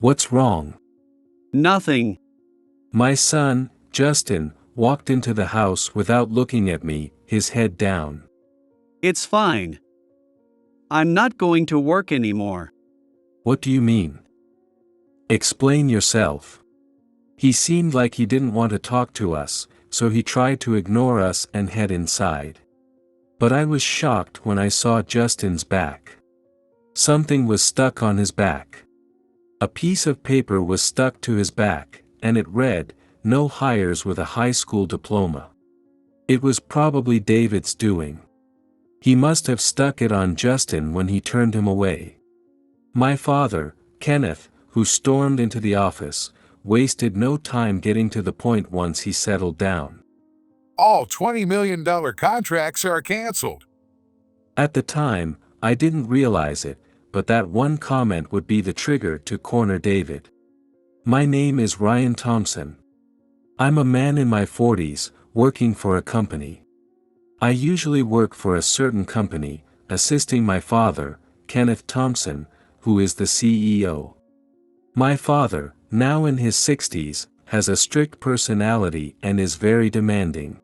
What's wrong? Nothing. My son, Justin, walked into the house without looking at me, his head down. It's fine. I'm not going to work anymore. What do you mean? Explain yourself. He seemed like he didn't want to talk to us, so he tried to ignore us and head inside. But I was shocked when I saw Justin's back. Something was stuck on his back. A piece of paper was stuck to his back, and it read, "No hires with a high school diploma." It was probably David's doing. He must have stuck it on Justin when he turned him away. My father, Kenneth, who stormed into the office, wasted no time getting to the point once he settled down. All $20 million contracts are canceled. At the time, I didn't realize it, but that one comment would be the trigger to corner David. My name is Ryan Thompson. I'm a man in my 40s, working for a company. I usually work for a certain company, assisting my father, Kenneth Thompson, who is the CEO. My father, now in his 60s, has a strict personality and is very demanding.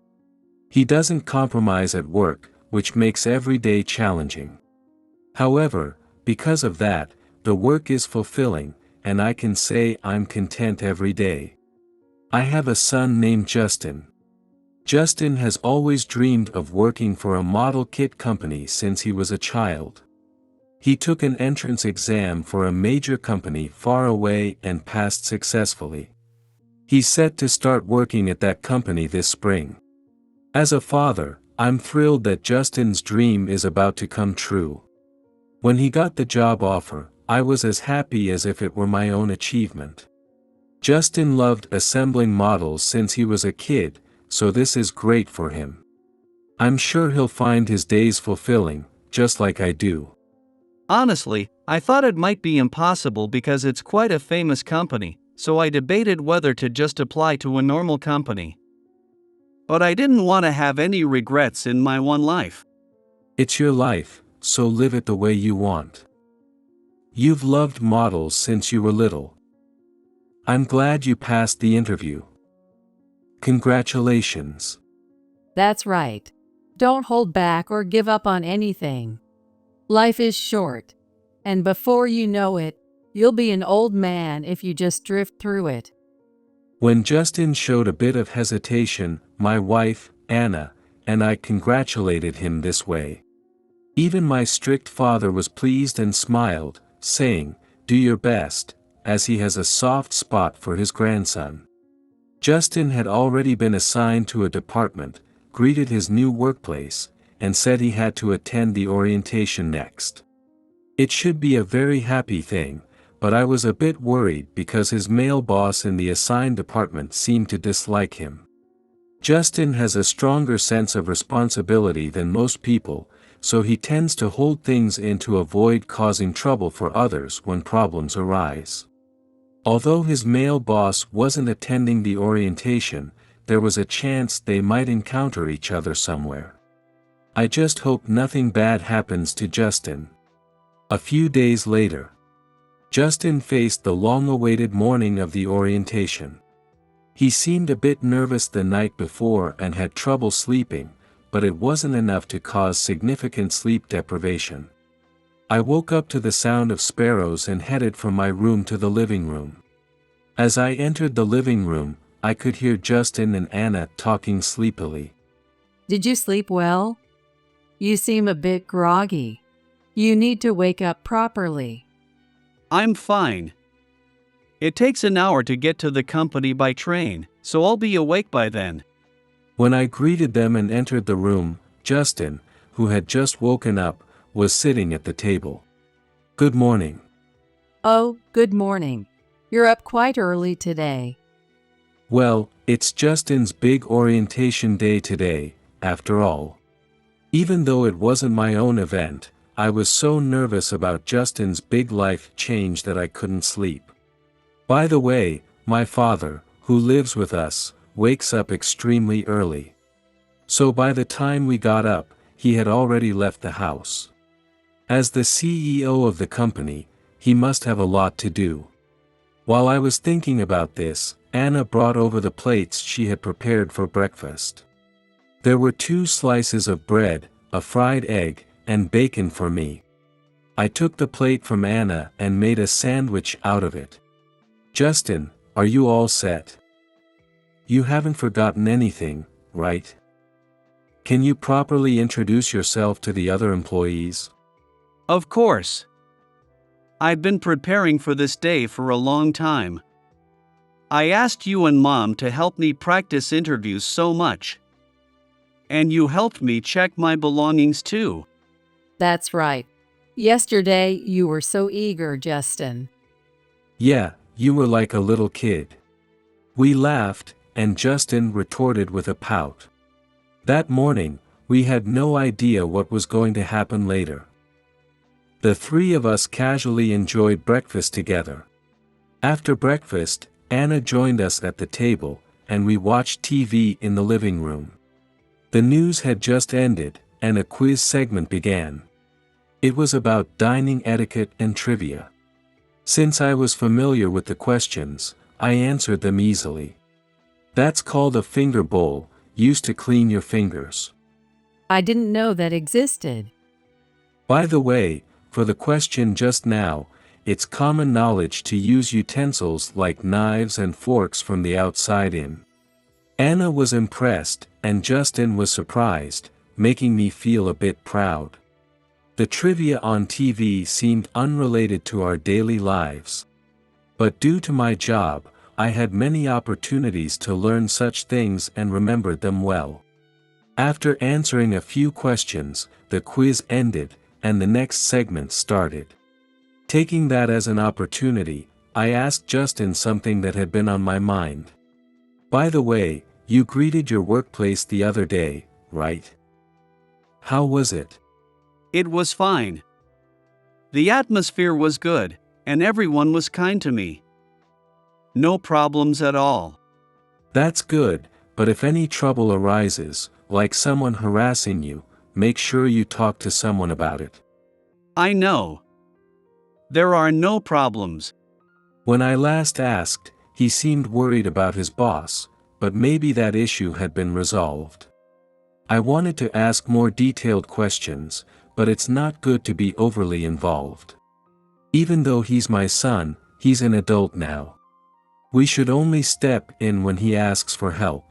He doesn't compromise at work, which makes every day challenging. However, because of that, the work is fulfilling, and I can say I'm content every day. I have a son named Justin. Justin has always dreamed of working for a model kit company since he was a child. He took an entrance exam for a major company far away and passed successfully. He's set to start working at that company this spring. As a father, I'm thrilled that Justin's dream is about to come true. When he got the job offer, I was as happy as if it were my own achievement. Justin loved assembling models since he was a kid, so this is great for him. I'm sure he'll find his days fulfilling, just like I do. Honestly, I thought it might be impossible because it's quite a famous company, so I debated whether to just apply to a normal company. But I didn't want to have any regrets in my one life. It's your life, so live it the way you want. You've loved models since you were little. I'm glad you passed the interview. Congratulations. That's right. Don't hold back or give up on anything. Life is short, and before you know it, you'll be an old man if you just drift through it. When Justin showed a bit of hesitation, my wife, Anna, and I congratulated him this way. Even my strict father was pleased and smiled, saying, "Do your best," as he has a soft spot for his grandson. Justin had already been assigned to a department, greeted his new workplace, and said he had to attend the orientation next. It should be a very happy thing, but I was a bit worried because his male boss in the assigned department seemed to dislike him. Justin has a stronger sense of responsibility than most people, so he tends to hold things in to avoid causing trouble for others when problems arise. Although his male boss wasn't attending the orientation, there was a chance they might encounter each other somewhere. I just hope nothing bad happens to Justin. A few days later, Justin faced the long-awaited morning of the orientation. He seemed a bit nervous the night before and had trouble sleeping, but it wasn't enough to cause significant sleep deprivation. I woke up to the sound of sparrows and headed from my room to the living room. As I entered the living room, I could hear Justin and Anna talking sleepily. Did you sleep well? You seem a bit groggy. You need to wake up properly. I'm fine. It takes an hour to get to the company by train, so I'll be awake by then. When I greeted them and entered the room, Justin, who had just woken up, was sitting at the table. "Good morning." Oh, good morning. You're up quite early today. Well, it's Justin's big orientation day today, after all. Even though it wasn't my own event, I was so nervous about Justin's big life change that I couldn't sleep. By the way, my father, who lives with us, wakes up extremely early. So by the time we got up, he had already left the house. As the CEO of the company, he must have a lot to do. While I was thinking about this, Anna brought over the plates she had prepared for breakfast. There were 2 slices of bread, a fried egg, and bacon for me. I took the plate from Anna and made a sandwich out of it. "Justin, are you all set? You haven't forgotten anything, right? Can you properly introduce yourself to the other employees?" Of course. I'd been preparing for this day for a long time. I asked you and Mom to help me practice interviews so much. And you helped me check my belongings too. That's right. Yesterday, you were so eager, Justin. "Yeah, you were like a little kid." We laughed, and Justin retorted with a pout. That morning, we had no idea what was going to happen later. The 3 of us casually enjoyed breakfast together. After breakfast, Anna joined us at the table, and we watched TV in the living room. The news had just ended, and a quiz segment began. It was about dining etiquette and trivia. Since I was familiar with the questions, I answered them easily. "That's called a finger bowl, used to clean your fingers." I didn't know that existed. By the way, for the question just now, it's common knowledge to use utensils like knives and forks from the outside in. Anna was impressed, and Justin was surprised, making me feel a bit proud. The trivia on TV seemed unrelated to our daily lives. But due to my job, I had many opportunities to learn such things and remembered them well. After answering a few questions, the quiz ended, and the next segment started. Taking that as an opportunity, I asked Justin something that had been on my mind. "By the way, you greeted your workplace the other day, right? How was it?" It was fine. The atmosphere was good, and everyone was kind to me. No problems at all. "That's good, but if any trouble arises, like someone harassing you, make sure you talk to someone about it." I know. There are no problems. When I last asked, he seemed worried about his boss, but maybe that issue had been resolved. I wanted to ask more detailed questions, but it's not good to be overly involved. Even though he's my son, he's an adult now. We should only step in when he asks for help.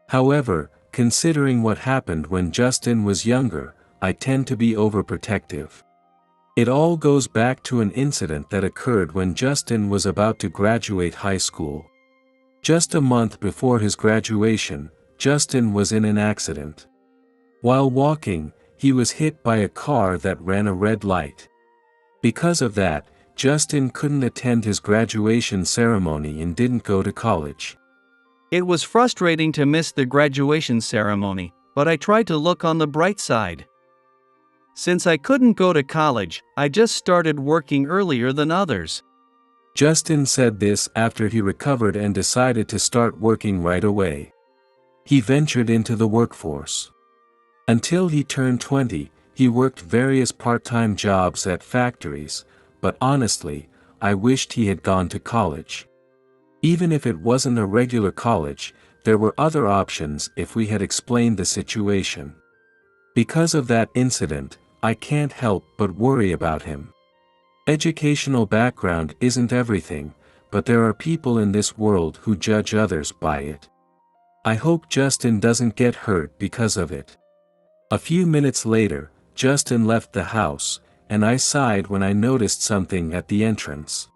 However, considering what happened when Justin was younger, I tend to be overprotective. It all goes back to an incident that occurred when Justin was about to graduate high school. Just a month before his graduation, Justin was in an accident. While walking, he was hit by a car that ran a red light. Because of that, Justin couldn't attend his graduation ceremony and didn't go to college. It was frustrating to miss the graduation ceremony, but I tried to look on the bright side. Since I couldn't go to college, I just started working earlier than others. Justin said this after he recovered and decided to start working right away. He ventured into the workforce. Until he turned 20, he worked various part-time jobs at factories, but honestly, I wished he had gone to college. Even if it wasn't a regular college, there were other options if we had explained the situation. Because of that incident, I can't help but worry about him. Educational background isn't everything, but there are people in this world who judge others by it. I hope Justin doesn't get hurt because of it. A few minutes later, Justin left the house, and I sighed when I noticed something at the entrance.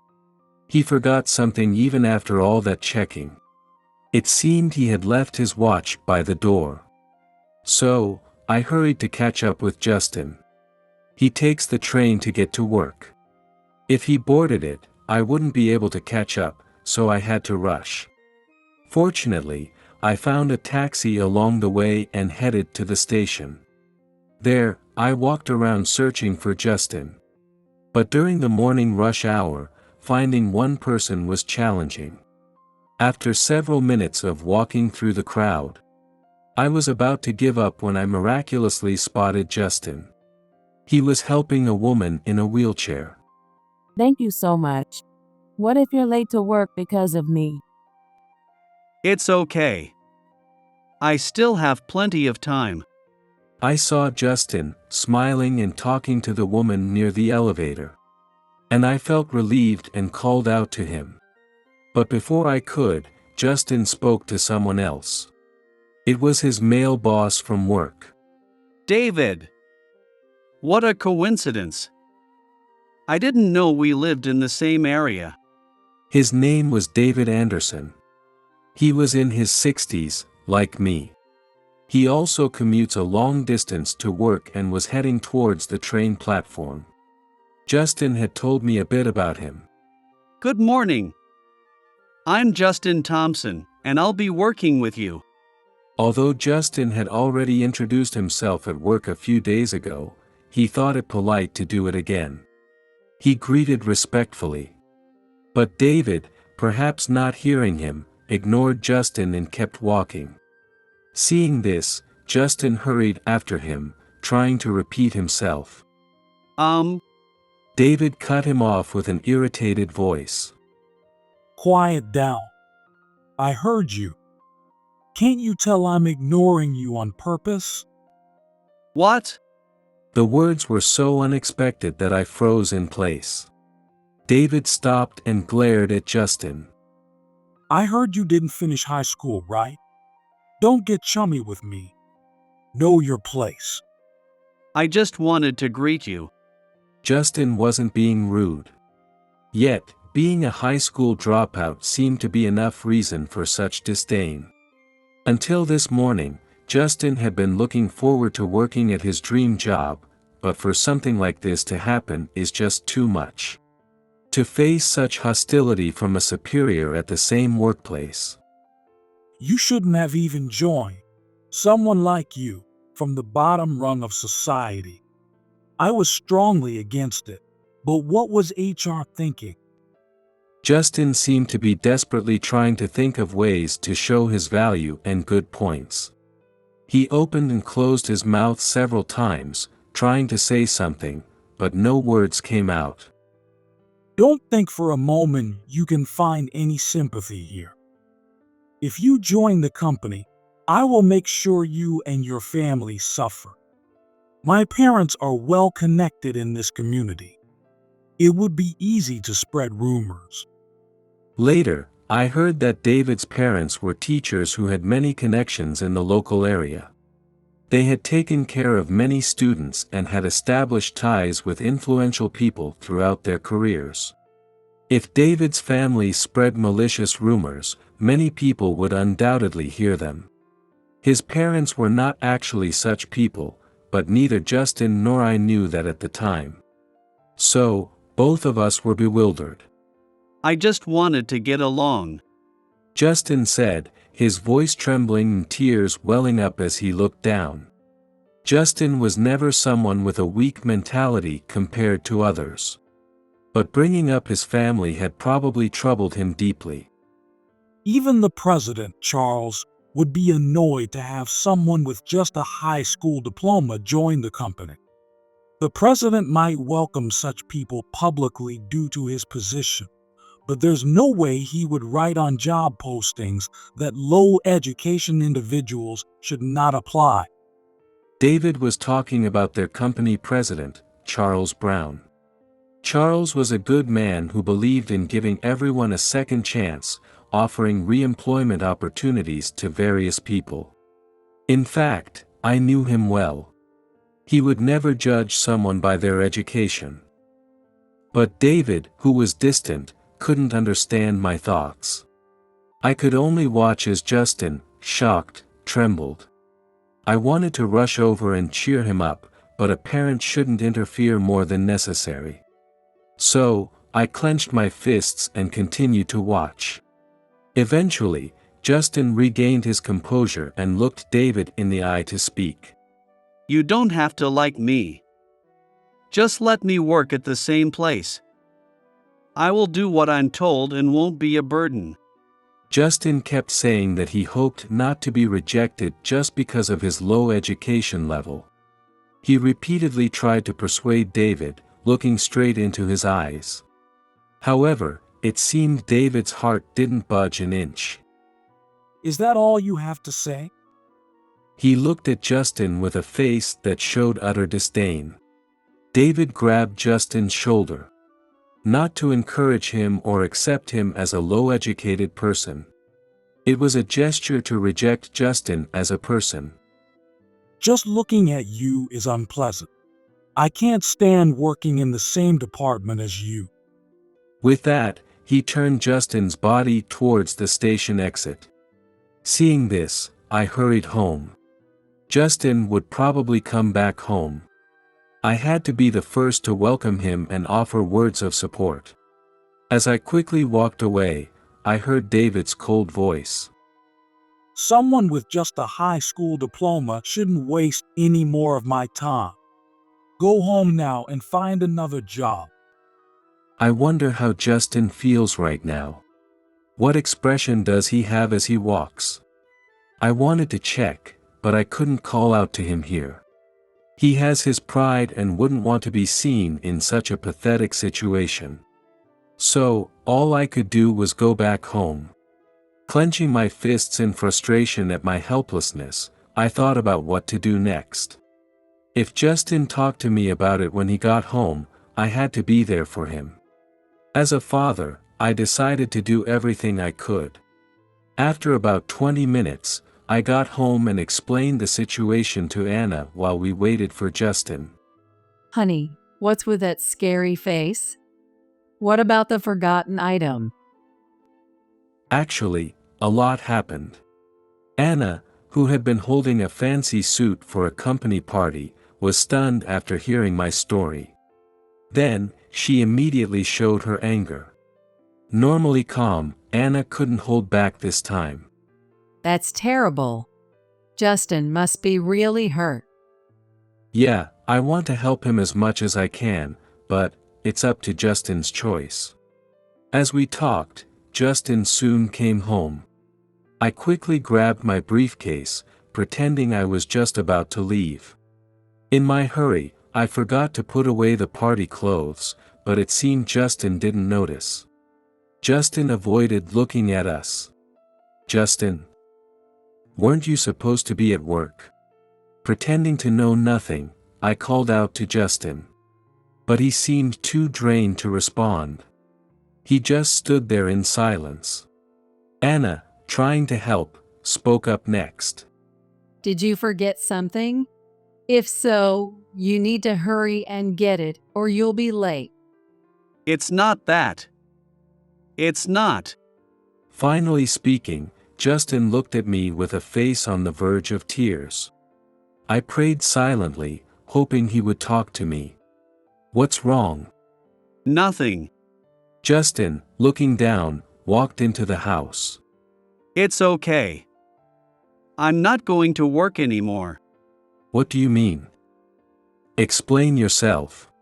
He forgot something even after all that checking. It seemed he had left his watch by the door. So, I hurried to catch up with Justin. He takes the train to get to work. If he boarded it, I wouldn't be able to catch up, so I had to rush. Fortunately, I found a taxi along the way and headed to the station. There, I walked around searching for Justin. But during the morning rush hour, finding one person was challenging. After several minutes of walking through the crowd, I was about to give up when I miraculously spotted Justin. He was helping a woman in a wheelchair. Thank you so much. What if you're late to work because of me? It's okay. I still have plenty of time. I saw Justin, smiling and talking to the woman near the elevator. And I felt relieved and called out to him. But before I could, Justin spoke to someone else. It was his male boss from work. David! What a coincidence. I didn't know we lived in the same area. His name was David Anderson. He was in his 60s, like me. He also commutes a long distance to work and was heading towards the train platform. Justin had told me a bit about him. Good morning. I'm Justin Thompson, and I'll be working with you. Although Justin had already introduced himself at work a few days ago, he thought it polite to do it again. He greeted respectfully. But David, perhaps not hearing him, ignored Justin and kept walking. Seeing this, Justin hurried after him, trying to repeat himself. David cut him off with an irritated voice. Quiet down. I heard you. Can't you tell I'm ignoring you on purpose? What? The words were so unexpected that I froze in place. David stopped and glared at Justin. I heard you didn't finish high school, right? Don't get chummy with me. Know your place. I just wanted to greet you. Justin wasn't being rude. Yet, being a high school dropout seemed to be enough reason for such disdain. Until this morning, Justin had been looking forward to working at his dream job, but for something like this to happen is just too much. To face such hostility from a superior at the same workplace. You shouldn't have even joined. Someone like you, from the bottom rung of society. I was strongly against it, but what was HR thinking? Justin seemed to be desperately trying to think of ways to show his value and good points. He opened and closed his mouth several times, trying to say something, but no words came out. Don't think for a moment you can find any sympathy here. If you join the company, I will make sure you and your family suffer. My parents are well connected in this community. It would be easy to spread rumors. Later, I heard that David's parents were teachers who had many connections in the local area. They had taken care of many students and had established ties with influential people throughout their careers. If David's family spread malicious rumors, many people would undoubtedly hear them. His parents were not actually such people, but neither Justin nor I knew that at the time. So, both of us were bewildered. I just wanted to get along. Justin said, his voice trembling and tears welling up as he looked down. Justin was never someone with a weak mentality compared to others. But bringing up his family had probably troubled him deeply. Even the president, Charles, would be annoyed to have someone with just a high school diploma join the company. The president might welcome such people publicly due to his position, but there's no way he would write on job postings that low education individuals should not apply. David was talking about their company president, Charles Brown. Charles was a good man who believed in giving everyone a second chance, offering re-employment opportunities to various people. In fact, I knew him well. He would never judge someone by their education. But David, who was distant, couldn't understand my thoughts. I could only watch as Justin, shocked, trembled. I wanted to rush over and cheer him up, but a parent shouldn't interfere more than necessary. So, I clenched my fists and continued to watch. Eventually, Justin regained his composure and looked David in the eye to speak. You don't have to like me. Just let me work at the same place. I will do what I'm told and won't be a burden. Justin kept saying that he hoped not to be rejected just because of his low education level. He repeatedly tried to persuade David, looking straight into his eyes. However, It seemed David's heart didn't budge an inch. Is that all you have to say? He looked at Justin with a face that showed utter disdain. David grabbed Justin's shoulder. Not to encourage him or accept him as a low-educated person. It was a gesture to reject Justin as a person. Just looking at you is unpleasant. I can't stand working in the same department as you. With that, he turned Justin's body towards the station exit. Seeing this, I hurried home. Justin would probably come back home. I had to be the first to welcome him and offer words of support. As I quickly walked away, I heard David's cold voice. Someone with just a high school diploma shouldn't waste any more of my time. Go home now and find another job. I wonder how Justin feels right now. What expression does he have as he walks? I wanted to check, but I couldn't call out to him here. He has his pride and wouldn't want to be seen in such a pathetic situation. So, all I could do was go back home. Clenching my fists in frustration at my helplessness, I thought about what to do next. If Justin talked to me about it when he got home, I had to be there for him. As a father, I decided to do everything I could. After about 20 minutes, I got home and explained the situation to Anna while we waited for Justin. Honey, what's with that scary face? What about the forgotten item? Actually, a lot happened. Anna, who had been holding a fancy suit for a company party, was stunned after hearing my story. Then, she immediately showed her anger. Normally calm, Anna couldn't hold back this time. That's terrible. Justin must be really hurt. Yeah, I want to help him as much as I can, but it's up to Justin's choice. As we talked, Justin soon came home. I quickly grabbed my briefcase, pretending I was just about to leave. In my hurry, I forgot to put away the party clothes, but it seemed Justin didn't notice. Justin avoided looking at us. Justin, weren't you supposed to be at work? Pretending to know nothing, I called out to Justin. But he seemed too drained to respond. He just stood there in silence. Anna, trying to help, spoke up next. Did you forget something? If so, you need to hurry and get it, or you'll be late. It's not that. It's not. Finally speaking, Justin looked at me with a face on the verge of tears. I prayed silently, hoping he would talk to me. What's wrong? Nothing. Justin, looking down, walked into the house. It's okay. I'm not going to work anymore. What do you mean? Explain yourself.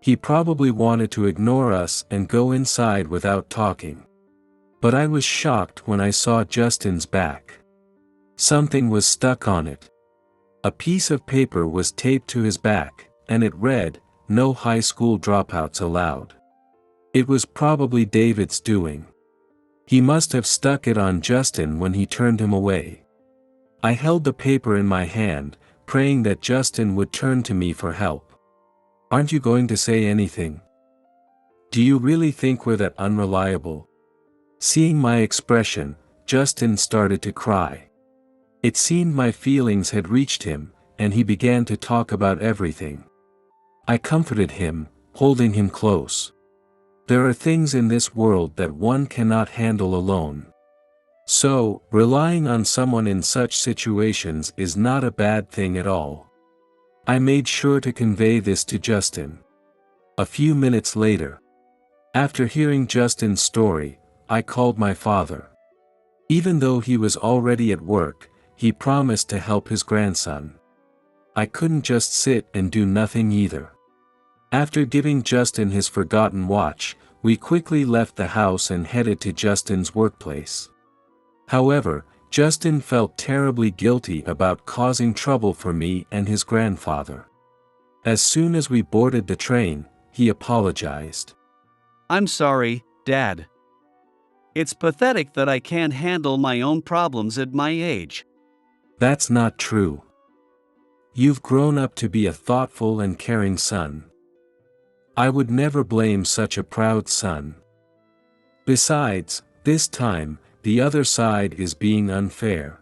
He probably wanted to ignore us and go inside without talking. But I was shocked when I saw Justin's back. Something was stuck on it. A piece of paper was taped to his back, and it read, "No high school dropouts allowed." It was probably David's doing. He must have stuck it on Justin when he turned him away. I held the paper in my hand, praying that Justin would turn to me for help. Aren't you going to say anything? Do you really think we're that unreliable? Seeing my expression, Justin started to cry. It seemed my feelings had reached him, and he began to talk about everything. I comforted him, holding him close. There are things in this world that one cannot handle alone. So, relying on someone in such situations is not a bad thing at all. I made sure to convey this to Justin. A few minutes later, after hearing Justin's story, I called my father. Even though he was already at work, he promised to help his grandson. I couldn't just sit and do nothing either. After giving Justin his forgotten watch, we quickly left the house and headed to Justin's workplace. However, Justin felt terribly guilty about causing trouble for me and his grandfather. As soon as we boarded the train, he apologized. I'm sorry, Dad. It's pathetic that I can't handle my own problems at my age. That's not true. You've grown up to be a thoughtful and caring son. I would never blame such a proud son. Besides, this time, the other side is being unfair.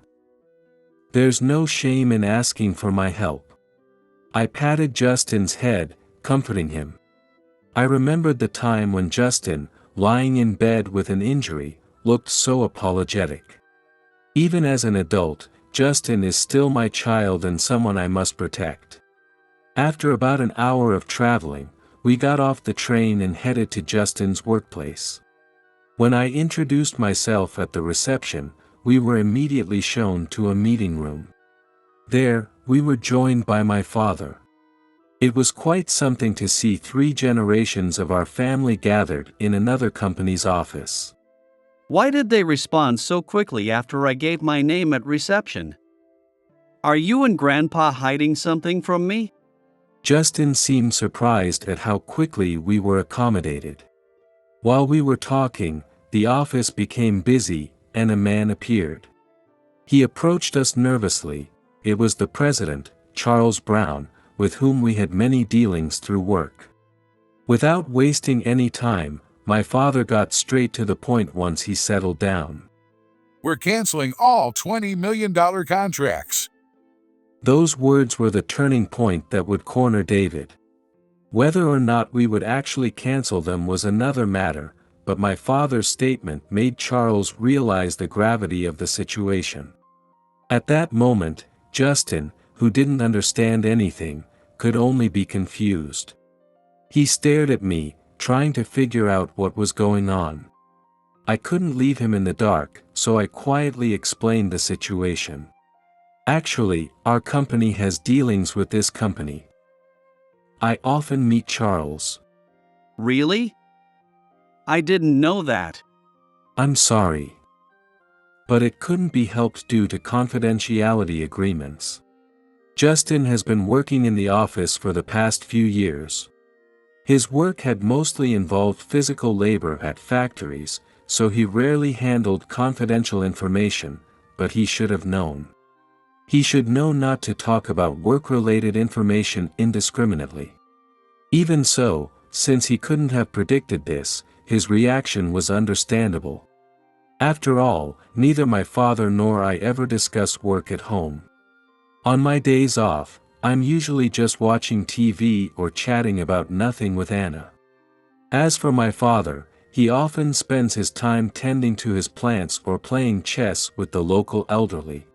There's no shame in asking for my help. I patted Justin's head, comforting him. I remembered the time when Justin, lying in bed with an injury, looked so apologetic. Even as an adult, Justin is still my child and someone I must protect. After about an hour of traveling, we got off the train and headed to Justin's workplace. When I introduced myself at the reception, we were immediately shown to a meeting room. There, we were joined by my father. It was quite something to see 3 generations of our family gathered in another company's office. Why did they respond so quickly after I gave my name at reception? Are you and Grandpa hiding something from me? Justin seemed surprised at how quickly we were accommodated. While we were talking, the office became busy, and a man appeared. He approached us nervously. It was the president, Charles Brown, with whom we had many dealings through work. Without wasting any time, my father got straight to the point once he settled down. We're canceling all $20 million contracts. Those words were the turning point that would corner David. Whether or not we would actually cancel them was another matter, but my father's statement made Charles realize the gravity of the situation. At that moment, Justin, who didn't understand anything, could only be confused. He stared at me, trying to figure out what was going on. I couldn't leave him in the dark, so I quietly explained the situation. Actually, our company has dealings with this company. I often meet Charles. Really? I didn't know that. I'm sorry. But it couldn't be helped due to confidentiality agreements. Justin has been working in the office for the past few years. His work had mostly involved physical labor at factories, so he rarely handled confidential information, but he should have known. He should know not to talk about work-related information indiscriminately. Even so, since he couldn't have predicted this, his reaction was understandable. After all, neither my father nor I ever discuss work at home. On my days off, I'm usually just watching TV or chatting about nothing with Anna. As for my father, he often spends his time tending to his plants or playing chess with the local elderly.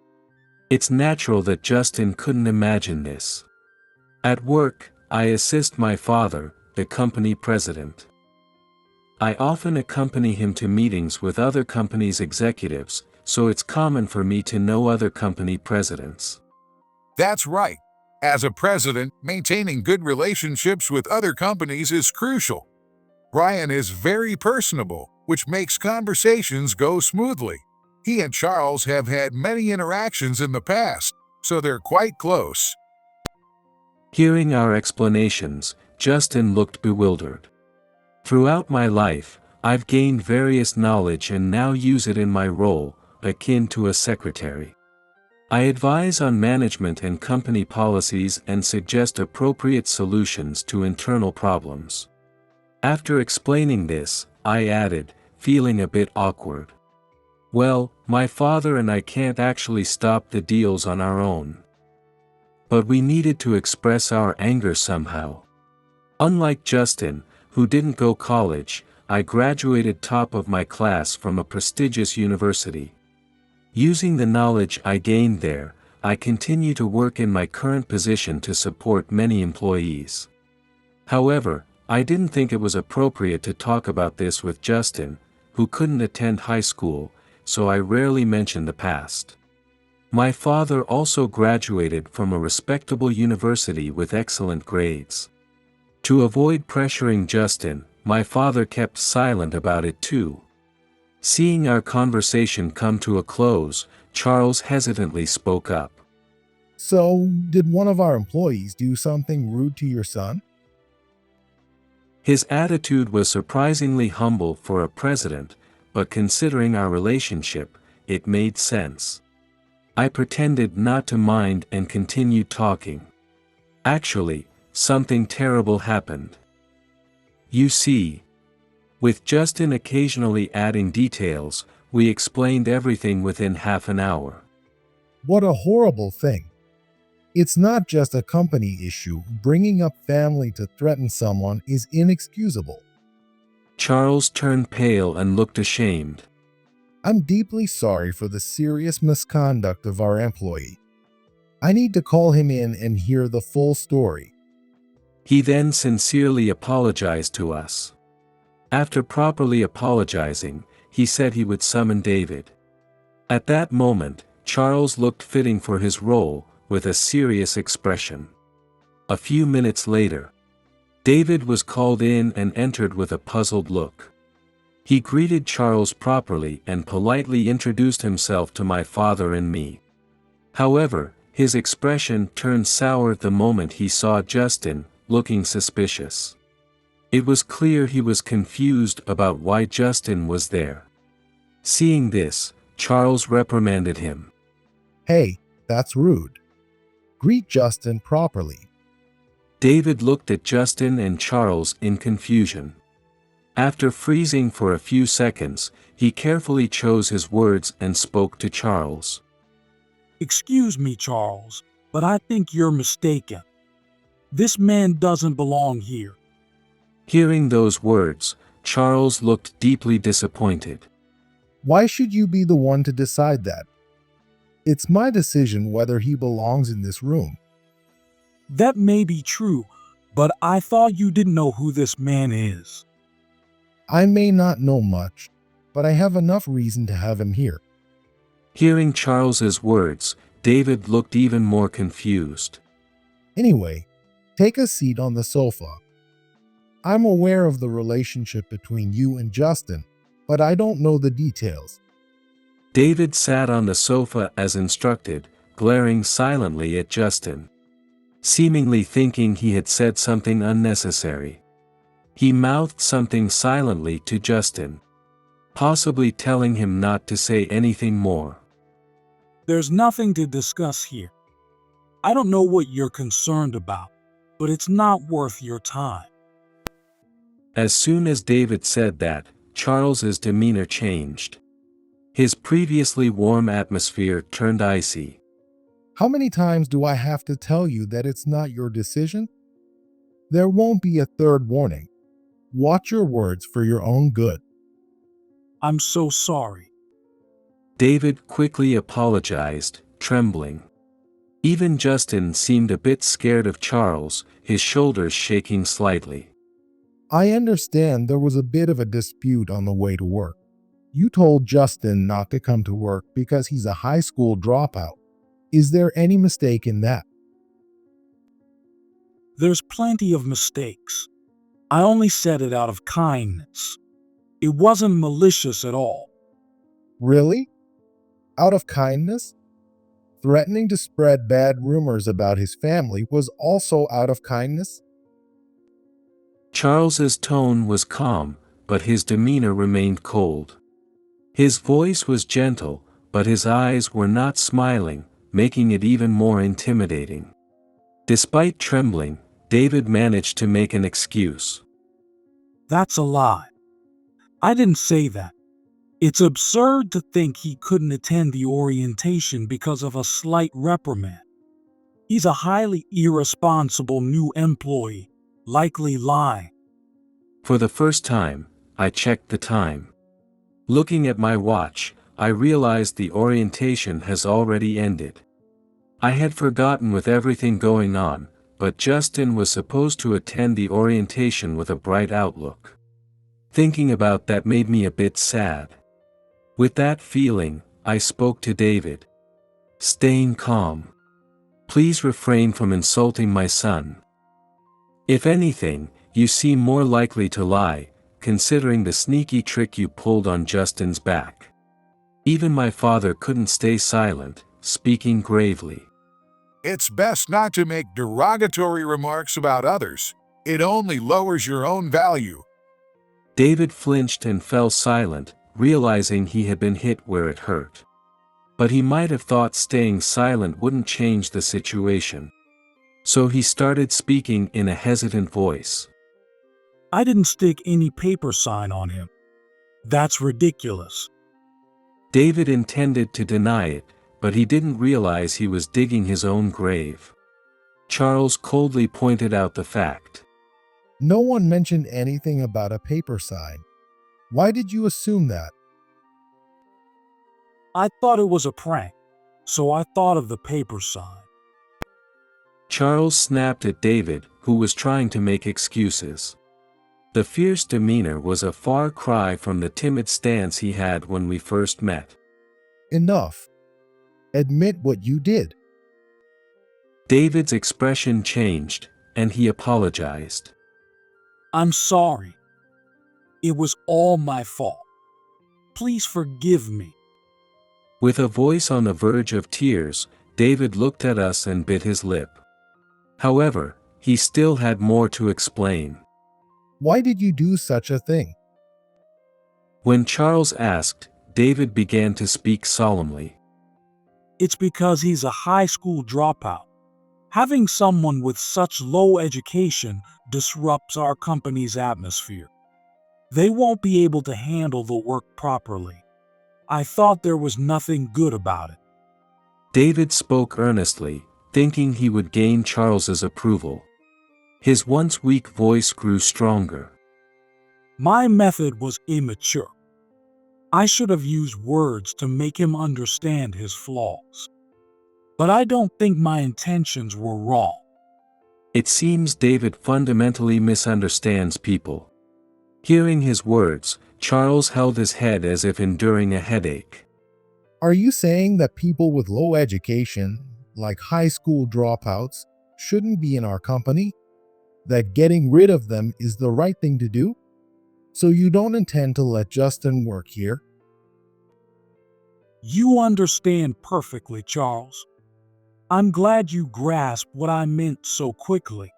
It's natural that Justin couldn't imagine this. At work, I assist my father, the company president. I often accompany him to meetings with other companies' executives, so it's common for me to know other company presidents. That's right. As a president, maintaining good relationships with other companies is crucial. Brian is very personable, which makes conversations go smoothly. He and Charles have had many interactions in the past, so they're quite close. Hearing our explanations, Justin looked bewildered. Throughout my life, I've gained various knowledge and now use it in my role, akin to a secretary. I advise on management and company policies and suggest appropriate solutions to internal problems. After explaining this, I added, feeling a bit awkward. Well, my father and I can't actually stop the deals on our own. But we needed to express our anger somehow. Unlike Justin, who didn't go college, I graduated top of my class from a prestigious university. Using the knowledge I gained there, I continue to work in my current position to support many employees. However, I didn't think it was appropriate to talk about this with Justin, who couldn't attend high school, so I rarely mention the past. My father also graduated from a respectable university with excellent grades. To avoid pressuring Justin, my father kept silent about it too. Seeing our conversation come to a close, Charles hesitantly spoke up. So, did one of our employees do something rude to your son? His attitude was surprisingly humble for a president, but considering our relationship, it made sense. I pretended not to mind and continued talking. Actually, something terrible happened. You see, with Justin occasionally adding details, we explained everything within half an hour. What a horrible thing. It's not just a company issue. Bringing up family to threaten someone is inexcusable. Charles turned pale and looked ashamed. I'm deeply sorry for the serious misconduct of our employee. I need to call him in and hear the full story. He then sincerely apologized to us. After properly apologizing, he said he would summon David. At that moment, Charles looked fitting for his role, with a serious expression. A few minutes later, David was called in and entered with a puzzled look. He greeted Charles properly and politely introduced himself to my father and me. However, his expression turned sour the moment he saw Justin, looking suspicious. It was clear he was confused about why Justin was there. Seeing this, Charles reprimanded him. Hey, that's rude. Greet Justin properly. David looked at Justin and Charles in confusion. After freezing for a few seconds, he carefully chose his words and spoke to Charles. Excuse me, Charles, but I think you're mistaken. This man doesn't belong here. Hearing those words, Charles looked deeply disappointed. Why should you be the one to decide that? It's my decision whether he belongs in this room. That may be true, but I thought you didn't know who this man is. I may not know much, but I have enough reason to have him here. Hearing Charles's words, David looked even more confused. Anyway, take a seat on the sofa. I'm aware of the relationship between you and Justin, but I don't know the details. David sat on the sofa as instructed, glaring silently at Justin. Seemingly thinking he had said something unnecessary. He mouthed something silently to Justin, possibly telling him not to say anything more. There's nothing to discuss here. I don't know what you're concerned about, but it's not worth your time. As soon as David said that, Charles's demeanor changed. His previously warm atmosphere turned icy. How many times do I have to tell you that it's not your decision? There won't be a third warning. Watch your words for your own good. I'm so sorry. David quickly apologized, trembling. Even Justin seemed a bit scared of Charles, his shoulders shaking slightly. I understand there was a bit of a dispute on the way to work. You told Justin not to come to work because he's a high school dropout. Is there any mistake in that? There's plenty of mistakes. I only said it out of kindness. It wasn't malicious at all. Really? Out of kindness? Threatening to spread bad rumors about his family was also out of kindness? Charles's tone was calm, but his demeanor remained cold. His voice was gentle, but his eyes were not smiling, making it even more intimidating. Despite trembling, David managed to make an excuse. That's a lie. I didn't say that. It's absurd to think he couldn't attend the orientation because of a slight reprimand. He's a highly irresponsible new employee, likely lying. For the first time, I checked the time. Looking at my watch, I realized the orientation has already ended. I had forgotten with everything going on, but Justin was supposed to attend the orientation with a bright outlook. Thinking about that made me a bit sad. With that feeling, I spoke to David. Staying calm. Please refrain from insulting my son. If anything, you seem more likely to lie, considering the sneaky trick you pulled on Justin's back. Even my father couldn't stay silent, speaking gravely. It's best not to make derogatory remarks about others. It only lowers your own value. David flinched and fell silent, realizing he had been hit where it hurt. But he might have thought staying silent wouldn't change the situation. So he started speaking in a hesitant voice. I didn't stick any paper sign on him. That's ridiculous. David intended to deny it, but he didn't realize he was digging his own grave. Charles coldly pointed out the fact. No one mentioned anything about a paper sign. Why did you assume that? I thought it was a prank, so I thought of the paper sign. Charles snapped at David, who was trying to make excuses. The fierce demeanor was a far cry from the timid stance he had when we first met. Enough. Admit what you did. David's expression changed, and he apologized. I'm sorry. It was all my fault. Please forgive me. With a voice on the verge of tears, David looked at us and bit his lip. However, he still had more to explain. Why did you do such a thing? When Charles asked, David began to speak solemnly. It's because he's a high school dropout. Having someone with such low education disrupts our company's atmosphere. They won't be able to handle the work properly. I thought there was nothing good about it. David spoke earnestly, thinking he would gain Charles's approval. His once weak voice grew stronger. My method was immature. I should have used words to make him understand his flaws. But I don't think my intentions were wrong. It seems David fundamentally misunderstands people. Hearing his words, Charles held his head as if enduring a headache. Are you saying that people with low education, like high school dropouts, shouldn't be in our company? That getting rid of them is the right thing to do? So you don't intend to let Justin work here? You understand perfectly, Charles. I'm glad you grasped what I meant so quickly.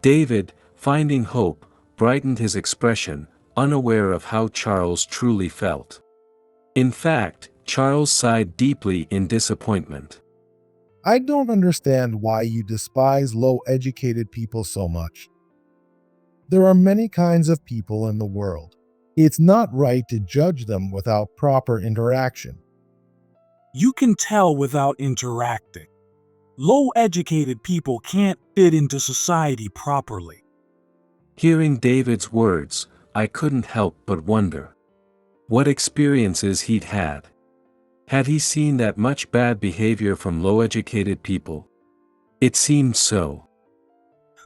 David, finding hope, brightened his expression, unaware of how Charles truly felt. In fact, Charles sighed deeply in disappointment. I don't understand why you despise low-educated people so much. There are many kinds of people in the world. It's not right to judge them without proper interaction. You can tell without interacting. Low-educated people can't fit into society properly. Hearing David's words, I couldn't help but wonder what experiences he'd had. Had he seen that much bad behavior from low-educated people? It seemed so.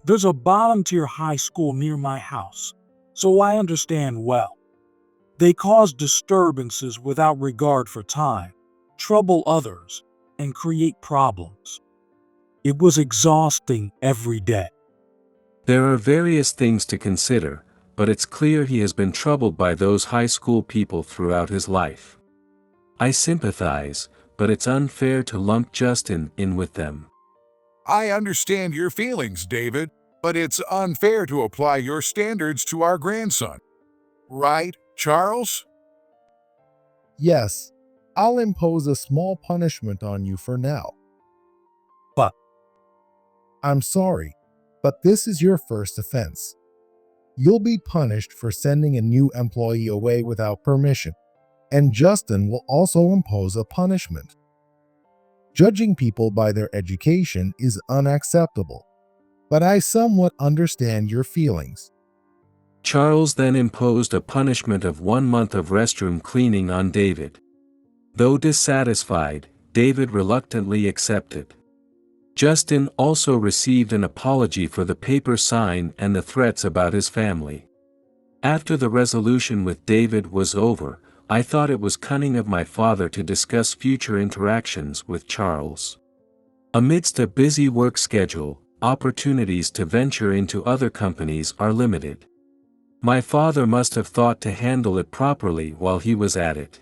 There's a volunteer high school near my house, so I understand well. They cause disturbances without regard for time, trouble others, and create problems. It was exhausting every day. There are various things to consider, but it's clear he has been troubled by those high school people throughout his life. I sympathize, but it's unfair to lump Justin in with them. I understand your feelings, David, but it's unfair to apply your standards to our grandson. Right, Charles? Yes, I'll impose a small punishment on you for now. But I'm sorry, but this is your first offense. You'll be punished for sending a new employee away without permission, and Justin will also impose a punishment. Judging people by their education is unacceptable, but I somewhat understand your feelings. Charles then imposed a punishment of 1 month of restroom cleaning on David. Though dissatisfied, David reluctantly accepted. Justin also received an apology for the paper sign and the threats about his family. After the resolution with David was over, I thought it was cunning of my father to discuss future interactions with Charles. Amidst a busy work schedule, opportunities to venture into other companies are limited. My father must have thought to handle it properly while he was at it.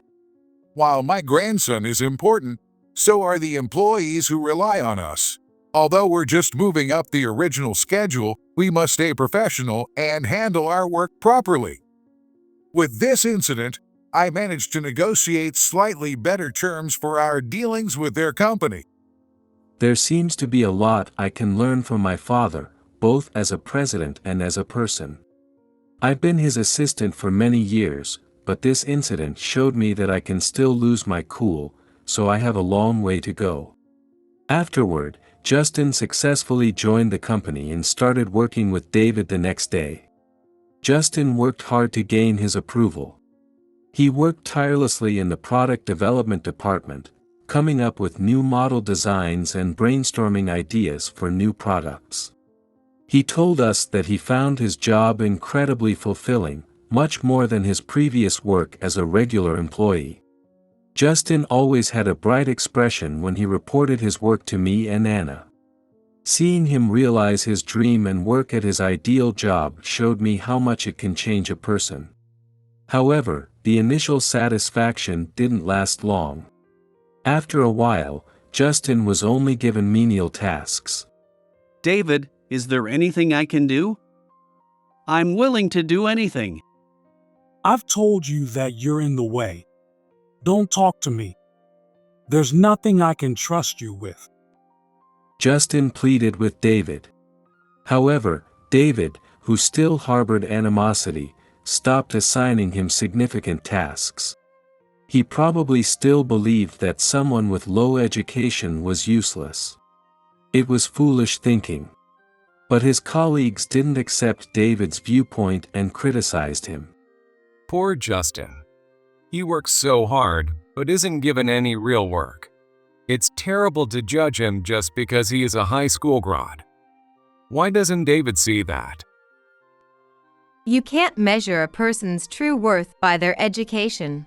While my grandson is important, so are the employees who rely on us. Although we're just moving up the original schedule, we must stay professional and handle our work properly. With this incident, I managed to negotiate slightly better terms for our dealings with their company. There seems to be a lot I can learn from my father, both as a president and as a person. I've been his assistant for many years, but this incident showed me that I can still lose my cool, so I have a long way to go. Afterward, Justin successfully joined the company and started working with David the next day. Justin worked hard to gain his approval. He worked tirelessly in the product development department, coming up with new model designs and brainstorming ideas for new products. He told us that he found his job incredibly fulfilling, much more than his previous work as a regular employee. Justin always had a bright expression when he reported his work to me and Anna. Seeing him realize his dream and work at his ideal job showed me how much it can change a person. However, the initial satisfaction didn't last long. After a while, Justin was only given menial tasks. David, is there anything I can do? I'm willing to do anything. I've told you that you're in the way. Don't talk to me. There's nothing I can trust you with. Justin pleaded with David. However, David, who still harbored animosity, stopped assigning him significant tasks. He probably still believed that someone with low education was useless. It was foolish thinking. But his colleagues didn't accept David's viewpoint and criticized him. Poor Justin. He works so hard, but isn't given any real work. It's terrible to judge him just because he is a high school grad. Why doesn't David see that? You can't measure a person's true worth by their education.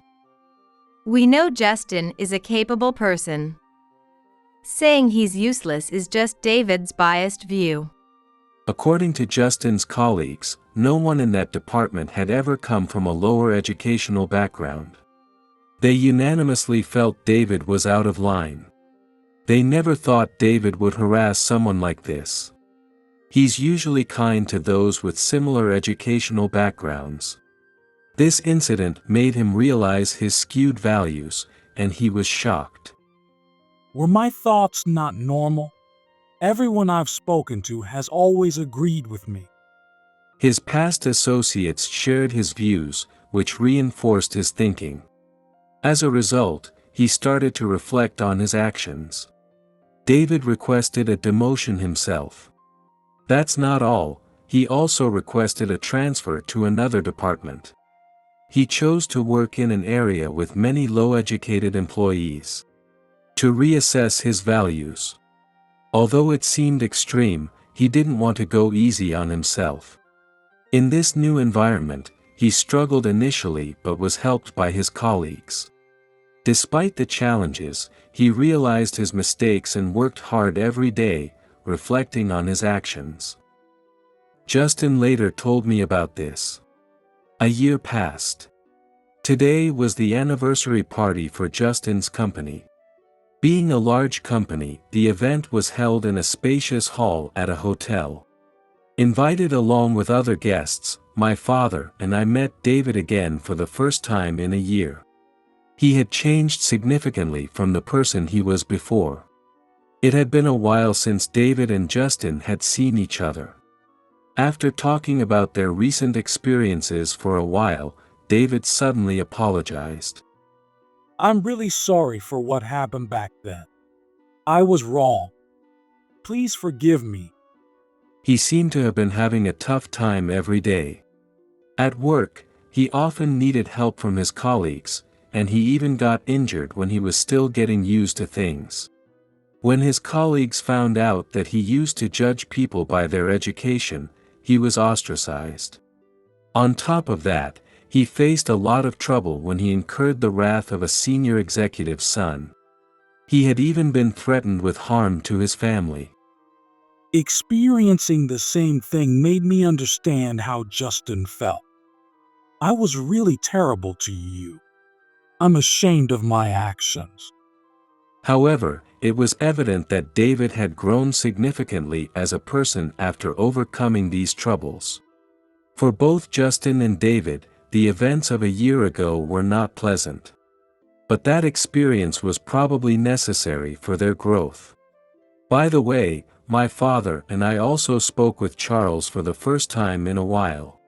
We know Justin is a capable person. Saying he's useless is just David's biased view. According to Justin's colleagues, no one in that department had ever come from a lower educational background. They unanimously felt David was out of line. They never thought David would harass someone like this. He's usually kind to those with similar educational backgrounds. This incident made him realize his skewed values, and he was shocked. Were my thoughts not normal? Everyone I've spoken to has always agreed with me. His past associates shared his views, which reinforced his thinking. As a result, he started to reflect on his actions. David requested a demotion himself. That's not all, he also requested a transfer to another department. He chose to work in an area with many low-educated employees. To reassess his values. Although it seemed extreme, he didn't want to go easy on himself. In this new environment, he struggled initially but was helped by his colleagues. Despite the challenges, he realized his mistakes and worked hard every day, reflecting on his actions. Justin later told me about this. A year passed. Today was the anniversary party for Justin's company. Being a large company, the event was held in a spacious hall at a hotel. Invited along with other guests, my father and I met David again for the first time in a year. He had changed significantly from the person he was before. It had been a while since David and Justin had seen each other. After talking about their recent experiences for a while, David suddenly apologized. I'm really sorry for what happened back then. I was wrong. Please forgive me. He seemed to have been having a tough time every day. At work, he often needed help from his colleagues, and he even got injured when he was still getting used to things. When his colleagues found out that he used to judge people by their education, he was ostracized. On top of that, he faced a lot of trouble when he incurred the wrath of a senior executive's son. He had even been threatened with harm to his family. Experiencing the same thing made me understand how Justin felt. I was really terrible to you. I'm ashamed of my actions. However, it was evident that David had grown significantly as a person after overcoming these troubles. For both Justin and David, the events of a year ago were not pleasant. But that experience was probably necessary for their growth. By the way, my father and I also spoke with Charles for the first time in a while.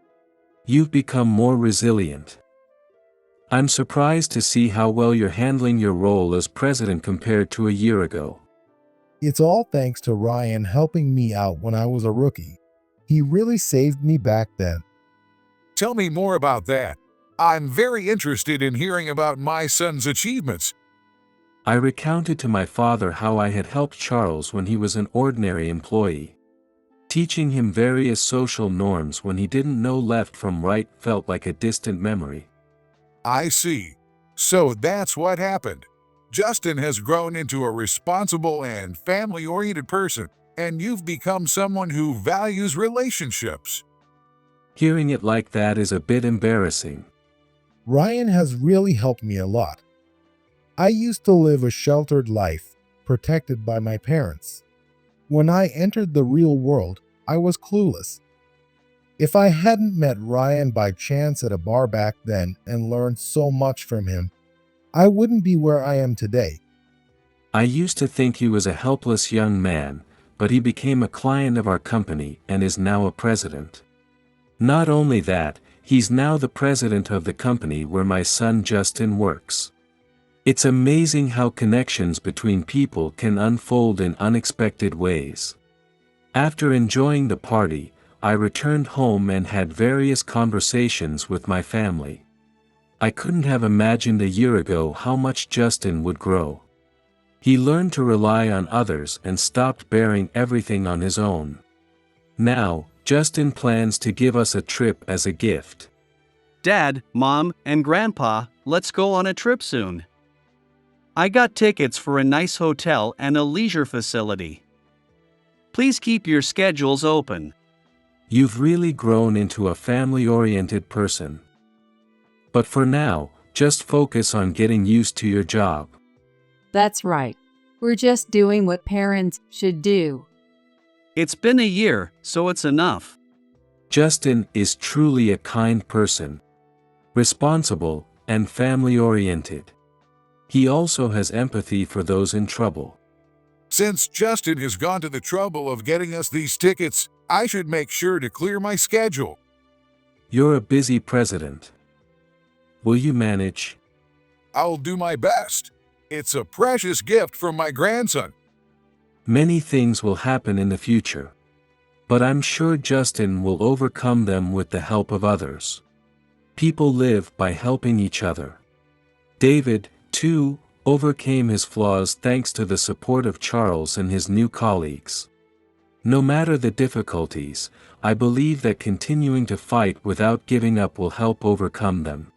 You've become more resilient. I'm surprised to see how well you're handling your role as president compared to a year ago. It's all thanks to Ryan helping me out when I was a rookie. He really saved me back then. Tell me more about that. I'm very interested in hearing about my son's achievements. I recounted to my father how I had helped Charles when he was an ordinary employee. Teaching him various social norms when he didn't know left from right felt like a distant memory. I see. So that's what happened. Justin has grown into a responsible and family-oriented person, and you've become someone who values relationships. Hearing it like that is a bit embarrassing. Ryan has really helped me a lot. I used to live a sheltered life, protected by my parents. When I entered the real world, I was clueless. If I hadn't met Ryan by chance at a bar back then and learned so much from him, I wouldn't be where I am today. I used to think he was a helpless young man, but he became a client of our company and is now a president. Not only that, he's now the president of the company where my son Justin works. It's amazing how connections between people can unfold in unexpected ways. After enjoying the party, I returned home and had various conversations with my family. I couldn't have imagined a year ago how much Justin would grow. He learned to rely on others and stopped bearing everything on his own. Now, Justin plans to give us a trip as a gift. Dad, Mom, and Grandpa, let's go on a trip soon. I got tickets for a nice hotel and a leisure facility. Please keep your schedules open. You've really grown into a family-oriented person. But for now, just focus on getting used to your job. That's right. We're just doing what parents should do. It's been a year, so it's enough. Justin is truly a kind person. Responsible and family-oriented. He also has empathy for those in trouble. Since Justin has gone to the trouble of getting us these tickets, I should make sure to clear my schedule. You're a busy president. Will you manage? I'll do my best. It's a precious gift from my grandson. Many things will happen in the future. But I'm sure Justin will overcome them with the help of others. People live by helping each other. David, too, overcame his flaws thanks to the support of Charles and his new colleagues. No matter the difficulties, I believe that continuing to fight without giving up will help overcome them.